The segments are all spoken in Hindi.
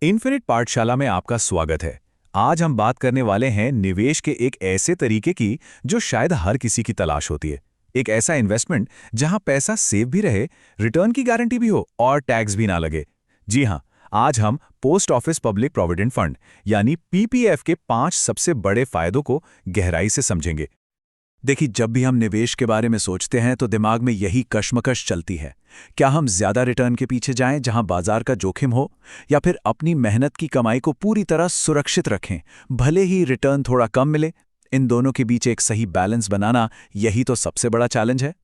इन्फिनिट पाठशाला में आपका स्वागत है। आज हम बात करने वाले हैं निवेश के एक ऐसे तरीके की जो शायद हर किसी की तलाश होती है। एक ऐसा इन्वेस्टमेंट जहां पैसा सेव भी रहे, रिटर्न की गारंटी भी हो और टैक्स भी ना लगे। जी हां, आज हम post office public provident fund यानी पीपीएफ के 5 सबसे बड़े फायदों को गहराई से समझेंगे। देखिए, जब भी हम निवेश के बारे में सोचते हैं तो दिमाग में यही कश्मकश चलती है। क्या हम ज्यादा रिटर्न के पीछे जाएं जहां बाजार का जोखिम हो, या फिर अपनी मेहनत की कमाई को पूरी तरह सुरक्षित रखें, भले ही रिटर्न थोड़ा कम मिले। इन दोनों के बीच एक सही बैलेंस बनाना, यही तो सबसे बड़ा चैलेंज है।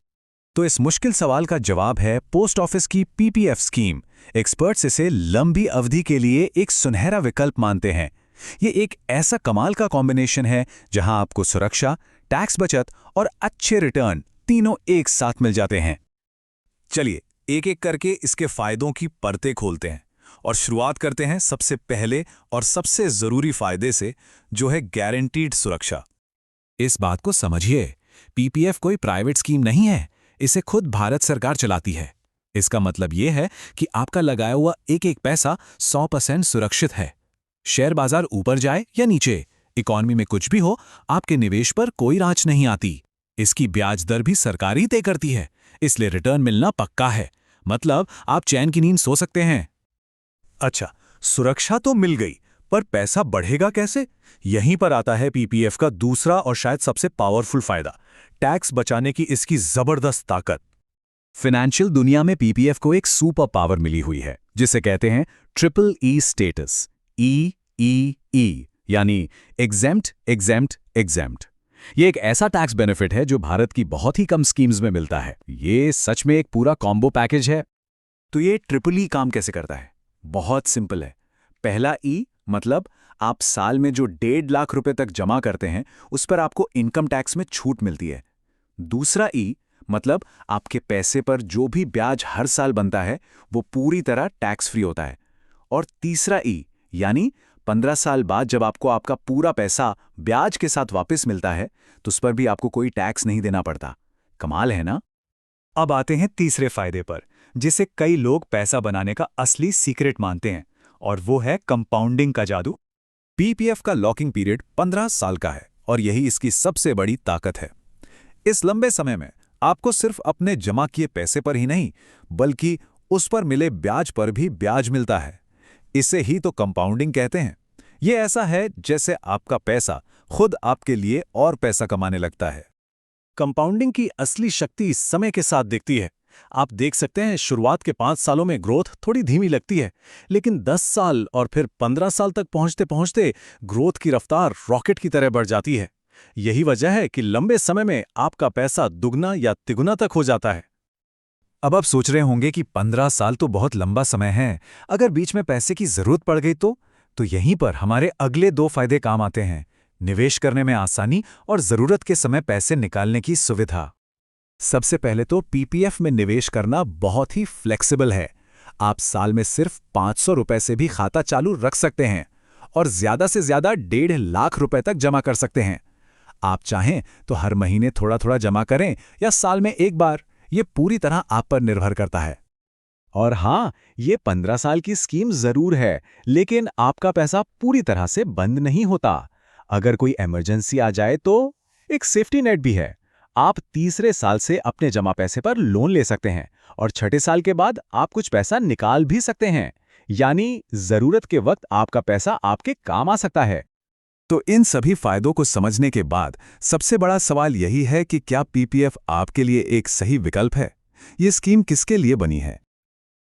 तो इस मुश्किल सवाल का जवाब है पोस्ट ऑफिस की पीपीएफ स्कीम। एक्सपर्ट्स इसे लंबी अवधि के लिए एक सुनहरा विकल्प मानते हैं। ये एक ऐसा कमाल का कॉम्बिनेशन है जहां आपको सुरक्षा, टैक्स बचत और अच्छे रिटर्न तीनों एक साथ मिल जाते हैं। चलिए एक एक करके इसके फायदों की परतें खोलते हैं और शुरुआत करते हैं सबसे पहले और सबसे जरूरी फायदे से, जो है गारंटीड सुरक्षा। इस बात को समझिए, पीपीएफ कोई प्राइवेट स्कीम नहीं है, इसे खुद भारत सरकार चलाती है। इसका मतलब यह है कि आपका लगाया हुआ एक एक पैसा 100% सुरक्षित है। शेयर बाजार ऊपर जाए या नीचे, इकॉनमी में कुछ भी हो, आपके निवेश पर कोई आंच नहीं आती। इसकी ब्याज दर भी सरकार ही तय करती है, इसलिए रिटर्न मिलना पक्का है। मतलब आप चैन की नींद सो सकते हैं। अच्छा, सुरक्षा तो मिल गई, पर पैसा बढ़ेगा कैसे? यहीं पर आता है पीपीएफ का दूसरा और शायद सबसे पावरफुल फायदा, टैक्स बचाने की इसकी जबरदस्त ताकत। फाइनेंशियल दुनिया में पीपीएफ को एक सुपर पावर मिली हुई है, जिसे कहते हैं ट्रिपल ई स्टेटस। ई यानी एग्जेम्प्ट एग्जेम्प्ट एग्जेम्प्ट। ये एक ऐसा टैक्स बेनिफिट है जो भारत की बहुत ही कम स्कीम्स में मिलता है। ये सच में एक पूरा कॉम्बो पैकेज है। तो ये ट्रिपल ई काम कैसे करता है? बहुत सिंपल है। पहला ई मतलब आप साल में जो 1.5 लाख रुपए तक जमा करते हैं, उस पर आपको इनकम टैक्स में छूट मिलती है। दूसरा ई मतलब आपके पैसे पर जो भी ब्याज हर साल बनता है, वो पूरी तरह टैक्स फ्री होता है। और तीसरा ई यानी 15 साल बाद जब आपको आपका पूरा पैसा ब्याज के साथ वापस मिलता है, तो उस पर भी आपको कोई टैक्स नहीं देना पड़ता। कमाल है ना? अब आते हैं तीसरे फायदे पर, जिसे कई लोग पैसा बनाने का असली सीक्रेट मानते हैं, और वो है कंपाउंडिंग का जादू। पीपीएफ का लॉकिंग पीरियड 15 साल का है और यही इसकी सबसे बड़ी ताकत है। इस लंबे समय में आपको सिर्फ अपने जमा किए पैसे पर ही नहीं, बल्कि उस पर मिले ब्याज पर भी ब्याज मिलता है। इसे ही तो कंपाउंडिंग कहते हैं। ये ऐसा है जैसे आपका पैसा खुद आपके लिए और पैसा कमाने लगता है। कंपाउंडिंग की असली शक्ति समय के साथ दिखती है। आप देख सकते हैं, शुरुआत के 5 सालों में ग्रोथ थोड़ी धीमी लगती है, लेकिन 10 साल और फिर 15 साल तक पहुंचते पहुंचते ग्रोथ की रफ्तार रॉकेट की तरह बढ़ जाती है। यही वजह है कि लंबे समय में आपका पैसा दुगना या तिगुना तक हो जाता है। अब आप सोच रहे होंगे कि 15 साल तो बहुत लंबा समय है, अगर बीच में पैसे की जरूरत पड़ गई तो यहीं पर हमारे अगले 2 फायदे काम आते हैं, निवेश करने में आसानी और जरूरत के समय पैसे निकालने की सुविधा। सबसे पहले तो पीपीएफ में निवेश करना बहुत ही फ्लेक्सिबल है। आप साल में सिर्फ 500 रुपए से भी खाता चालू रख सकते हैं और ज्यादा से ज्यादा 1.5 लाख रुपए तक जमा कर सकते हैं। आप चाहें तो हर महीने थोड़ा थोड़ा जमा करें या साल में एक बार, ये पूरी तरह आप पर निर्भर करता है। और हाँ, ये 15 साल की स्कीम जरूर है, लेकिन आपका पैसा पूरी तरह से बंद नहीं होता। अगर कोई इमरजेंसी आ जाए तो एक सेफ्टी नेट भी है। आप तीसरे साल से अपने जमा पैसे पर लोन ले सकते हैं और छठे साल के बाद आप कुछ पैसा निकाल भी सकते हैं। यानी जरूरत के वक्त आपका पैसा आपके काम आ सकता है। तो इन सभी फायदों को समझने के बाद सबसे बड़ा सवाल यही है कि क्या पीपीएफ आपके लिए एक सही विकल्प है? ये स्कीम किसके लिए बनी है?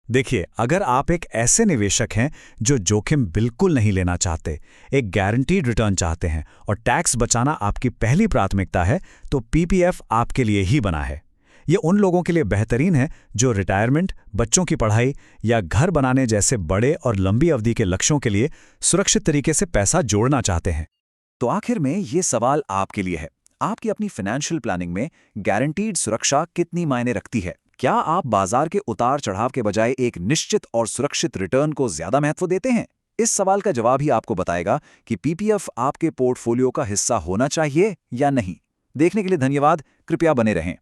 देखिए, अगर आप एक ऐसे निवेशक हैं जो जोखिम बिल्कुल नहीं लेना चाहते, एक गारंटीड रिटर्न चाहते हैं और टैक्स बचाना आपकी पहली प्राथमिकता है, तो पीपीएफ आपके लिए ही बना है। ये उन लोगों के लिए बेहतरीन है जो रिटायरमेंट, बच्चों की पढ़ाई या घर बनाने जैसे बड़े और लंबी अवधि के लक्ष्यों के लिए सुरक्षित तरीके से पैसा जोड़ना चाहते हैं। तो आखिर में ये सवाल आपके लिए है, आपकी अपनी फाइनेंशियल प्लानिंग में गारंटीड सुरक्षा कितनी मायने रखती है? क्या आप बाजार के उतार चढ़ाव के बजाय एक निश्चित और सुरक्षित रिटर्न को ज्यादा महत्व देते हैं? इस सवाल का जवाब ही आपको बताएगा कि पीपीएफ आपके पोर्टफोलियो का हिस्सा होना चाहिए या नहीं। देखने के लिए धन्यवाद, कृपया बने रहें।